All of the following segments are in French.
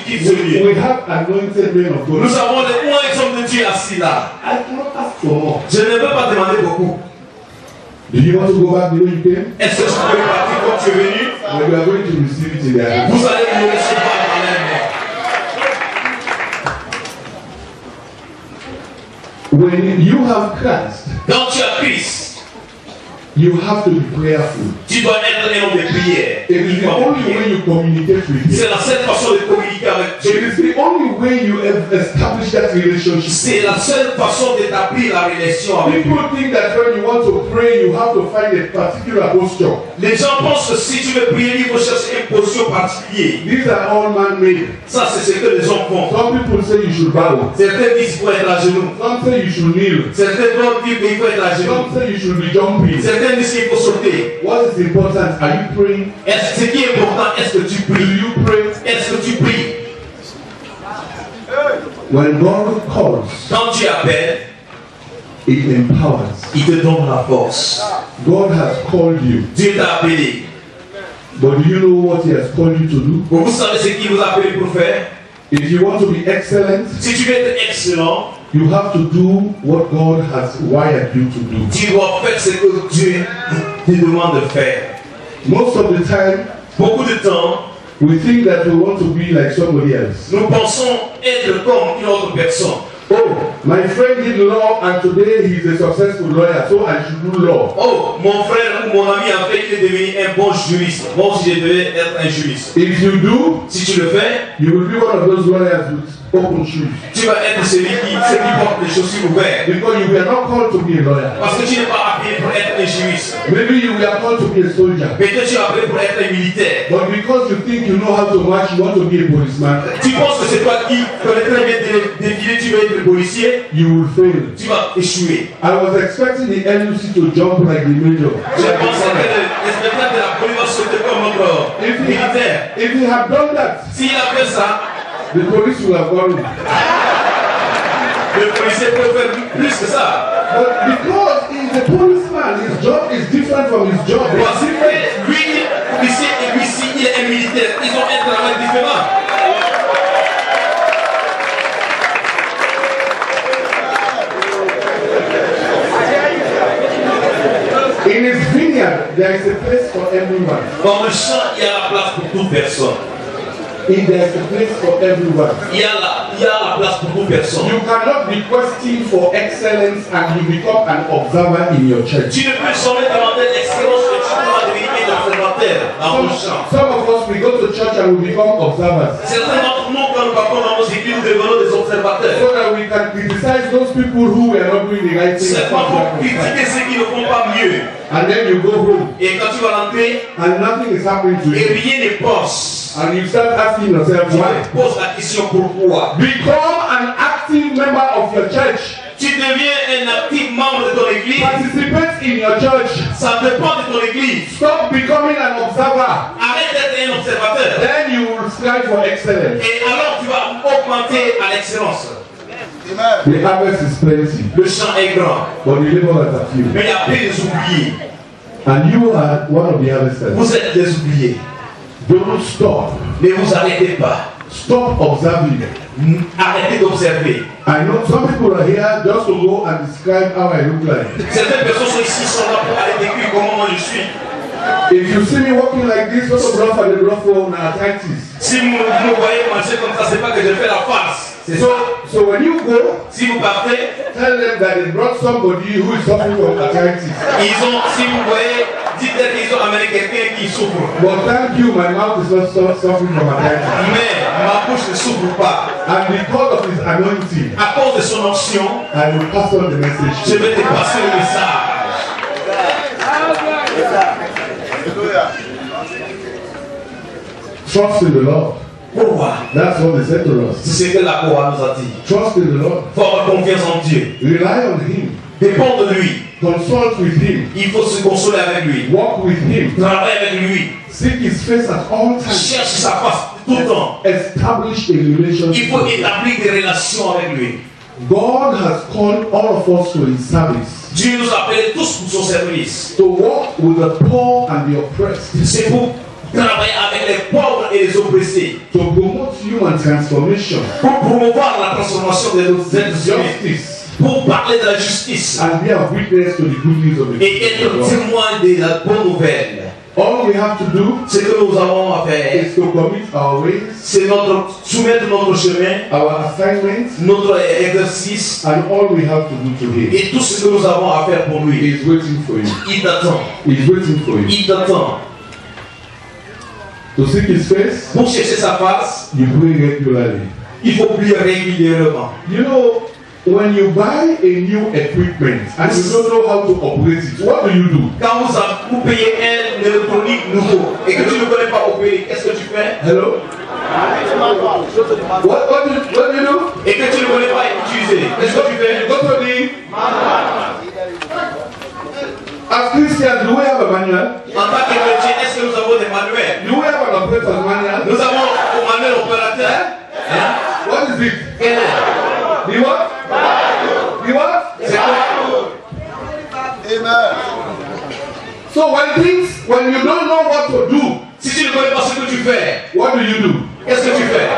quitte ce lieu. We have anointed men of God. Nous avons les hommes de Dieu assis là. I cannot ask for more. Je ne veux pas demander beaucoup. Do you want to go back the way you came? Est-ce que tu peux partir comme tu es venu? Well, we are going to receive it in their hands. Vous allez le recevoir dans les mains. When you have Christ, Quand tu as Christ, you have to be prayerful. tu dois être un homme de prière. It is the only way you communicate with Him. C'est la seule façon de communiquer avec It Dieu. is the only way you establish that relationship. C'est la seule façon d'établir la relation avec Dieu. People think that when you want to pray, you have to find a particular posture. Les gens pensent que si tu veux prier, il faut chercher une posture particulière. These are all man-made. Ça, c'est ce que les hommes font. Some people say you should bow. Certains disent qu'il faut être à genoux. Some say you should kneel. Certains vont dire qu'il faut être à genoux. Some say you should be jumping. Certains disent qu'il faut sauter. What is important? Are you praying? Ce qui est important, est-ce que tu Do pries? you pray? Est-ce que tu pries? When God calls, Quand tu appelles, it empowers. il te donne la force. God has called you. Dieu t'a appelé. But do you know what He has called you to do? Vous savez ce qu'il vous a appelé pour faire? If you want to be excellent, Si tu veux être excellent, you have to do what God has wired you to do. tu dois faire ce que Dieu te demande de faire. Most of the time, Beaucoup de temps, we think that we want to be like somebody else. nous pensons être comme une autre personne. Oh, my friend did law and today he is a successful lawyer, so I should do law. Oh, mon frère ou mon ami a fait qu'il est devenu un bon juriste. Moi aussi, je devais être un juriste. If you do, Si tu le fais, you will be one of those lawyers with open shoes. tu vas être celui qui porte les chaussures ouvertes. Because you were not called to be a lawyer. Parce que tu n'es pas appelé pour être un juriste. Maybe you were called to be a soldier. Mais que tu es appelé pour être un militaire. But because you think you know how to march, you want to be a policeman, Tu penses que c'est toi qui connais très bien défiler, tu vas être policier, you will fail. tu vas échouer. I was expecting the NUC to jump like the major. Je pensais que l'inspecteur de la police va sauter comme notre militaire. If he had done that, S'il a fait ça, the police would have gone. le policier peut faire plus que ça. But because he's a policeman, his job is different from his job. Parce que lui, policier, et lui, si il est un militaire, ils ont un travail différent. In his vineyard, there is a place for everyone. Dans le champ, il y a la place pour toute personne. There is a place for everyone. Il y a la place pour toute personne. You cannot be questing for excellence and you become an observer in your church. Tu ne peux jamais demander l'excellence que tu dois devenir un observateur dans ton champ. Some of us, we go to church and we become observers. Certains d'entre nous, quand nous partons dans nos églises, nous devenons des observateurs. So that we can criticize those people who were not doing the right thing. C'est pas pour critiquer ceux qui ne font pas mieux. And then you go home Et quand tu vas rentrer, and nothing is happening to et you. rien ne passe. And you start asking yourself Tu why. te poses la question pourquoi. Become an active member of your church. Tu deviens un actif membre de ton église. Participate in your church. Ça dépend de ton église. Stop becoming an observer. Arrête d'être un observateur. Then you will strive for excellence. Et alors tu vas augmenter à l'excellence. The harvest is plenty, Le champ est grand, but the laborers are few. mais il y a peu des oubliés. And you are one of the harvesters. Vous êtes des oubliés. Don't stop. Ne vous arrêtez pas. Stop observing. Arrêtez d'observer. I know some people are here just to go and describe how I look like. Certaines personnes sont ici, sont là pour aller décrire comment moi je suis. If you see me walking like this, not to bluff and the bluff for arthritis. Si vous me voyez marcher comme ça, c'est pas que je fais la farce. So when you go, Si vous partez, tell them that they brought somebody who is suffering from arthritis. si vous voyez, dites-leur qu'ils ont amené quelqu'un qui souffre. But thank you, my mouth is not suffering from arthritis. Mais ma bouche ne souffre pas. And because of his anointing, À cause de son onction, I will pass on the message. je vais te passer le message. Trust in the Lord. Pourquoi? That's what they said to us. C'est ce que la Torah nous a dit. Trust in the Lord. Faut avoir confiance en Dieu. Rely on him. Dépend de lui. Consult with him. Il faut se consoler avec lui. Walk with him. Travaille avec lui. Seek his face at all times. Cherche sa face tout le temps. Establish a relationship. Il faut établir des relations avec lui. God has called all of us to his service. Dieu nous appelle tous pour son service. To walk with the poor and the oppressed. C'est pour travailler avec les pauvres et les oppressés. To promote human transformation. Pour promouvoir la transformation des êtres humains. Justice. Pour parler de la justice. And be a witness to the good news of the Et être témoin de la bonne nouvelle. All we have to do Ce que nous avons à faire, is to commit our ways, c'est soumettre notre chemin, our assignments, notre exercice, and all we have to do to Him. et tout ce que nous avons à faire pour lui. He's waiting for you. Il t'attend. He's waiting for you. Il t'attend. To seek His face, Pour chercher sa face, you pray regularly. il faut prier régulièrement. You know, when you buy a new equipment and you don't know how to operate it, what do? Quand vous payez un électronique nouveau et que tu ne connais pas opérer, qu'est-ce que tu fais? Hello? What do you do? Et que tu ne connais pas utiliser, qu'est-ce que tu fais? Go to the... As Christians, do we have a manual? En tant que chrétien, est-ce que nous avons des manuels? Do we have an operator's manual? Nous avons un manuel opérateur. Hein? What is it? Quel est? The what? The what? C'est quoi? Amen. So when you don't know what to do, Si tu ne connais pas ce que tu fais, what do? qu'est-ce que tu fais?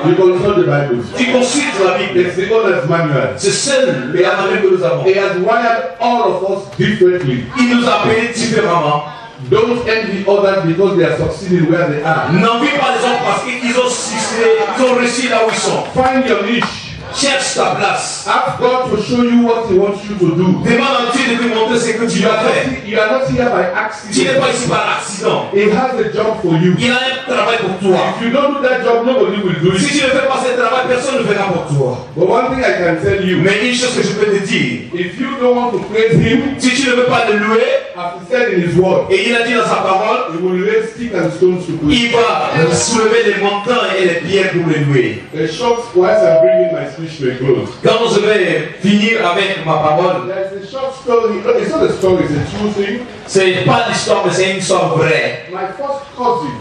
You consult the Bible. Tu consultes la Bible. It's the honest manual. C'est seul la manuel que nous avons. He has wired all of us differently. Il nous a payé différemment. Don't envy others because they are succeeding where they are. N'envie pas les autres parce qu'ils ont succès, ils ont réussi là où ils sont. Find your niche. Cherche ta place. Ask God to show you what He wants you to do. Demande à Dieu de te montrer ce que tu dois faire. You are not here by Tu n'es accident. pas ici par accident. He has a job for you. Il a un travail pour toi. If you don't do that job, nobody will do Si it. tu ne fais pas ce travail, personne ne le fera pour toi. But one thing I can tell you, Mais une chose que je peux te dire, if you don't want to praise Him, si tu ne veux pas le louer, as He said in His word, et il a dit dans sa parole, He will raise sticks and stones to praise. il va soulever les montagnes et les pierres pour le louer. A short whilst I'm bringing my speech to a close. Quand je vais finir avec ma parole, There's a short story. It's not a story, it's a true thing. c'est pas l'histoire, mais c'est une histoire vraie. My first cousin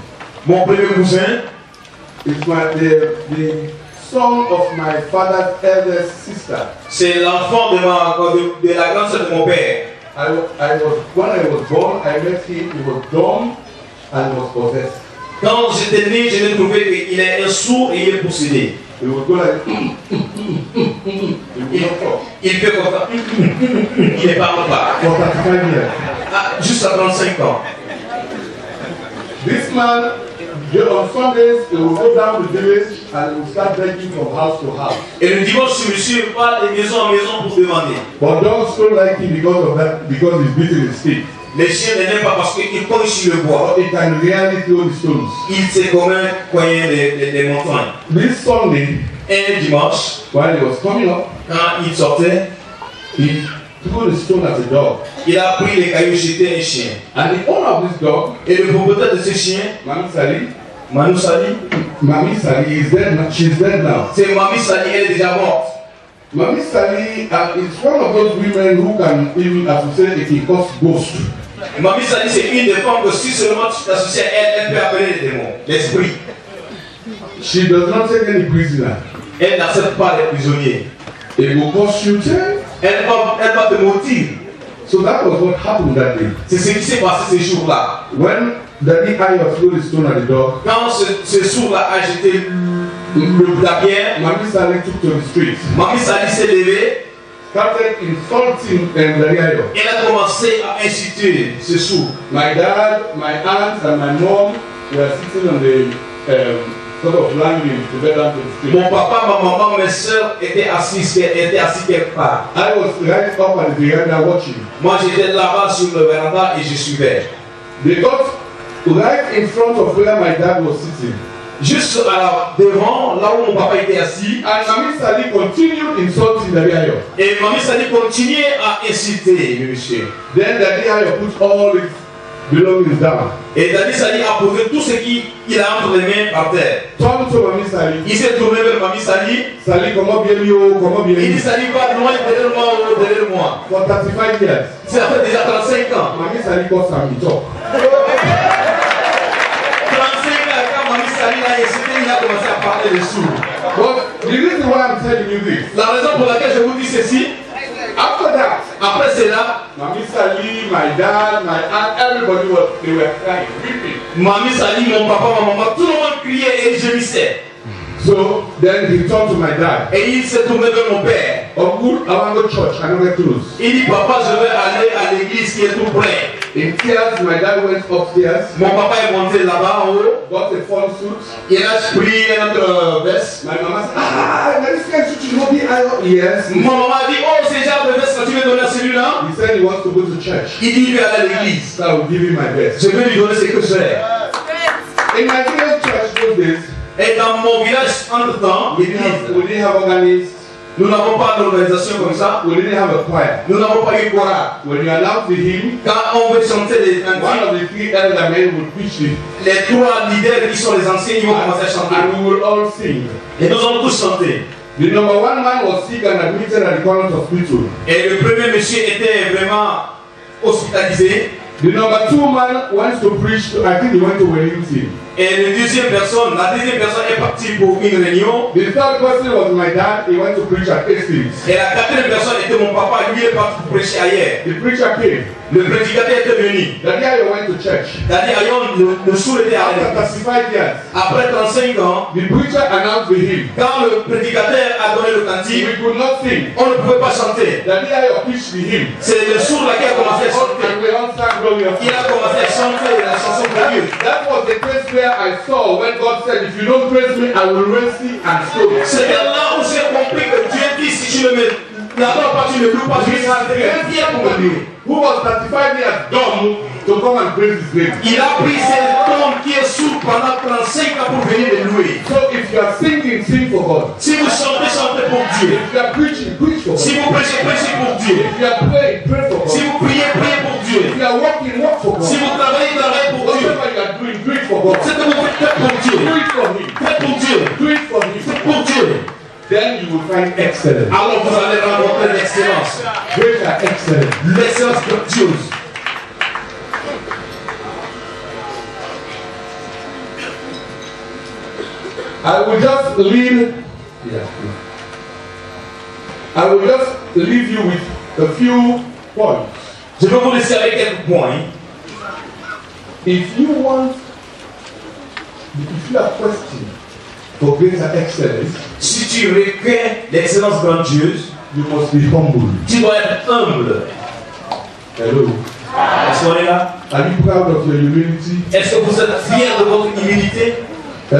Mon premier cousin, is the son of my father's eldest sister. c'est l'enfant de la grande sœur de mon père. When I was born, I met him. He was dumb and was possessed. Quand j'étais né, je l'ai trouvé qu'il est un sourd et il est possédé. He would go like, he would not talk. Il fait comme ça. Il ne parle pas. For 35 years. Ah, juste à 35 ans. This man, on Sundays, he would go down the village and he would start begging from house to house. Et le dimanche, ce monsieur va de maison en maison pour demander. But dogs don't like him because of that, because he's beating his stick. Les chiens ne l'aiment pas parce qu'il cogne sur le bois. But he can really throw the stones. Il sait comment coigner les montagnes. This Sunday, Un dimanche, while he was coming up, quand il sortait, he threw the stone at a dog. il a pris les cailloux jeté un chien. And the owner of this dog, Et le propriétaire de ce chien, Mami Sali, Manu Sali, Mami Sali is dead now. She's dead now. c'est Mami Sali, elle est déjà morte. Mami Sali is one of those women who can even associate a cause ghost. Mami Sali, c'est une des femmes que si seulement tu t'associes à elle, elle peut appeler les démons, l'esprit. She does not take any prisoner. Elle n'accepte pas les prisonniers. It will cause you pain. Elle va te mentir. So that was what happened that day. C'est ce qui s'est passé ces jours-là. When Daddy Ayo threw the stone at the dog, Quand ce sourd-là a jeté la pierre, Mami Sali took to the streets, Mami Sali s'est levée. started insulting Daddy Ayo. Elle a commencé à insulter ce sourd. My dad, my aunt, and my mom were sitting on the sort of landing to get down to the street. Mon papa, ma maman, mes soeurs étaient assis quelque part. I was right up at the veranda watching. Moi, j'étais là-bas sur le véranda et je suivais. They got right in front of where my dad was sitting. Juste devant, là où mon papa était assis. And Mami Sali continued insulting Daddy Ayo. Et Mami Sali continuait à insulter le monsieur. Then Daddy Ayo put all his belongings down. Et Daddy Sali a posé tout ce qu'il a entre les mains par terre. Turn to Mami Sali. Il s'est tourné vers Mami Sali. Sali, comment bien yo, comment bien Il dit yo. Sali, va loin derrière moi ou derrière moi. For 35 years. Ça fait déjà 35 ans. Mami Sali got some talk. 35 ans, quand Mami Sali l'a insulté, il a commencé à parler de sourd. But the reason why I'm telling you this, La raison pour laquelle je vous dis ceci, after that, Après cela, Mamie Sally, my dad, my aunt, everybody they were crying, weeping. Mamie Sally, mon papa, ma maman, tout le monde criait et gémissait. So then he turned to my dad. Et il s'est tourné vers mon père. Uncle, I want to go to church. I don't get close. Il dit, papa, je vais aller à l'église qui est tout près. In tears, my dad went upstairs. Mon papa est monté là-bas en haut. Got a full suit. Il a pris un autre veste. My mama said, this suit should not be iron. Yes. Mon maman a dit, oh, c'est genre de veste que tu veux donner à celui-là. He said he wants to go to church. Il dit, il veut aller à l'église. So I will give him my best. Je vais lui donner ce que j'ai. In my village church those days, Et dans mon village, entre-temps, we didn't have organists. nous n'avons pas d'organisation comme ça. We didn't have a choir. Nous n'avons pas eu chorale. When you announce the hymn, Quand on veut chanter les one cantiques, of the three elder men would preach it. les trois leaders qui sont les anciens, ils vont commencer à chanter. And we will all sing. Et nous allons tous chanter. The number one man was sick and admitted at the current hospital. Et le premier monsieur était vraiment hospitalisé. The number two man went to preach, I think he went to Wellington. Et la deuxième personne est partie pour une réunion. The third person was my dad, he went to preach at Hastings. Et la quatrième personne était mon papa, lui est parti pour prêcher ailleurs. The preacher came. Le prédicateur était venu. The guy went to church. C'est-à-dire, le sourd était After allé. 35 years, Après 35 ans, the preacher announced the hymn. quand le prédicateur a donné le cantique, We could not sing. on ne pouvait pas chanter. The guy preached the hymn. C'est le sourd là qui a commencé à chanter. And we all sang glorious. Il a commencé à chanter la chanson glorieuse. That was the place where I saw when God said, if you don't praise me, I will raise thee and stone. C'était là où j'ai compris que Dieu dit, si tu ne me n'adores pas, tu ne loues pas, je vais chanter un pierre pour me louer. Who was 35 years dumb to come and praise his name. Il a pris cet homme qui est sourd pendant 35 ans pour venir le louer. So if you are singing, sing for God. Si vous chantez, chantez pour Dieu. If you are preaching, preach for God. Si vous prêchez, prêchez pour Dieu. If you are praying, pray for God. Si vous priez, priez pour Dieu. If you are working, work for God. Si vous travaillez, travaillez pour Dieu. Whatever you are doing, do it for God. Ce que vous faites, faites pour Dieu. Do it for Him. Faites pour Dieu. Do it for Him. Faites pour Dieu. Then you will find excellence. Alors vous allez rencontrer l'excellence. Greater excellence. L'excellence grandiose. I will just leave. I will just leave you with a few points. Je vais vous laisser avec quelques points. If you want, if you are questioning for greater excellence, Si tu requiers l'excellence grandiose, you must be humble. tu dois être humble. Hello. Est-ce qu'on est là? Are you proud of your humility? Est-ce que vous êtes fiers de votre humilité? Eh?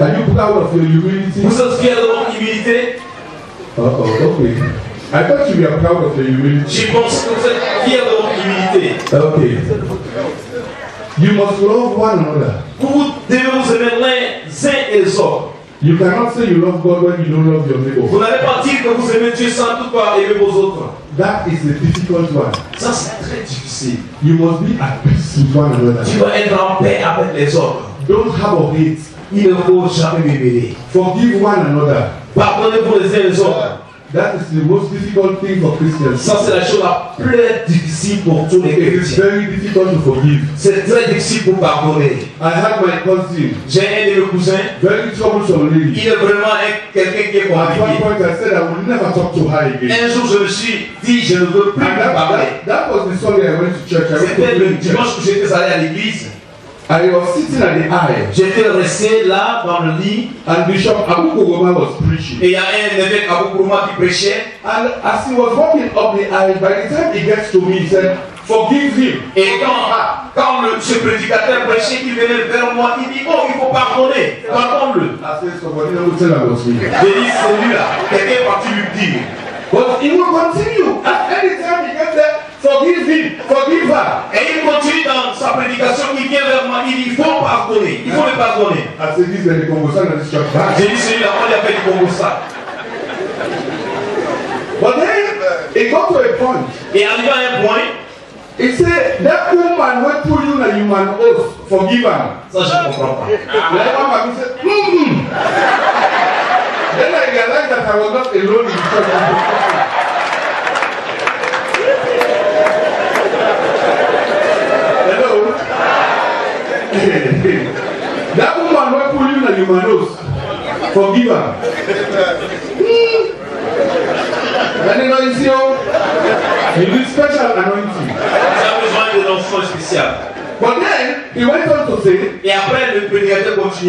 Are you proud of your humility? Vous êtes fiers de votre humilité? Okay. I thought you were proud of your humility. Je pense que vous êtes fiers de votre humilité. Okay. You must love one another. Vous devez vous aimer les uns et les autres. You cannot say you love God when you don't love your neighbor. Vous n'allez pas dire que vous aimez Dieu sans toutefois aimer vos autres. That is a difficult one. Ça, c'est très difficile. You must be at peace with one another. Tu dois être en paix avec les autres. Don't harbor hate. Il ne faut jamais m'aimer. Forgive one another. Pardonnez-vous les uns et les autres. That is the most difficult thing for Christians. Ça, c'est la chose la plus difficile pour tous les It is chrétiens. very difficult to forgive. C'est très difficile pour pardonner. I had my cousin, J'ai un de mes cousins. very troublesome lady. Il est vraiment quelqu'un qui est At one compliqué. point I said I will never talk to her again. Un jour, je me suis dit, je ne veux plus And lui parler. that was the Sunday I went to church. I went to C'était le pray in church. dimanche où j'étais allé à l'église. I was sitting at the aisle J'étais resté là dans le lit and Bishop Abu Kogoma was preaching. et il y a un évêque Abou Kourouma qui prêchait. And as he was walking up the aisle, by the time he gets to me, he said, forgive him. Et quand ce prédicateur prêchait, il venait vers moi, il dit, oh, il faut pardonner, pardonne-le. I said, somebody will tell I was me. J'ai dit, c'est lui là, quelqu'un est parti lui dire. But he will continue. At any time he gets there, forgive him, forgive her. Et il continue dans sa prédication, il vient vers moi, il dit, il faut pardonner, il faut le pardonner. I said, this is the conversation of this church. J'ai dit, celui-là, on lui a fait du Congo ça. But then it got to a point. Et arrivé à un point, He said, that woman will pull you and you man oath, forgive her. ça je ne comprends pas. Then one man said, Then I realized that I was not alone in the church. Hello? That woman will pull you and you man oath, forgive her. L'anointing, he needs special anointing. Il a besoin de l'onction spéciale. But then he went on to say, Et après, le prédicateur continue.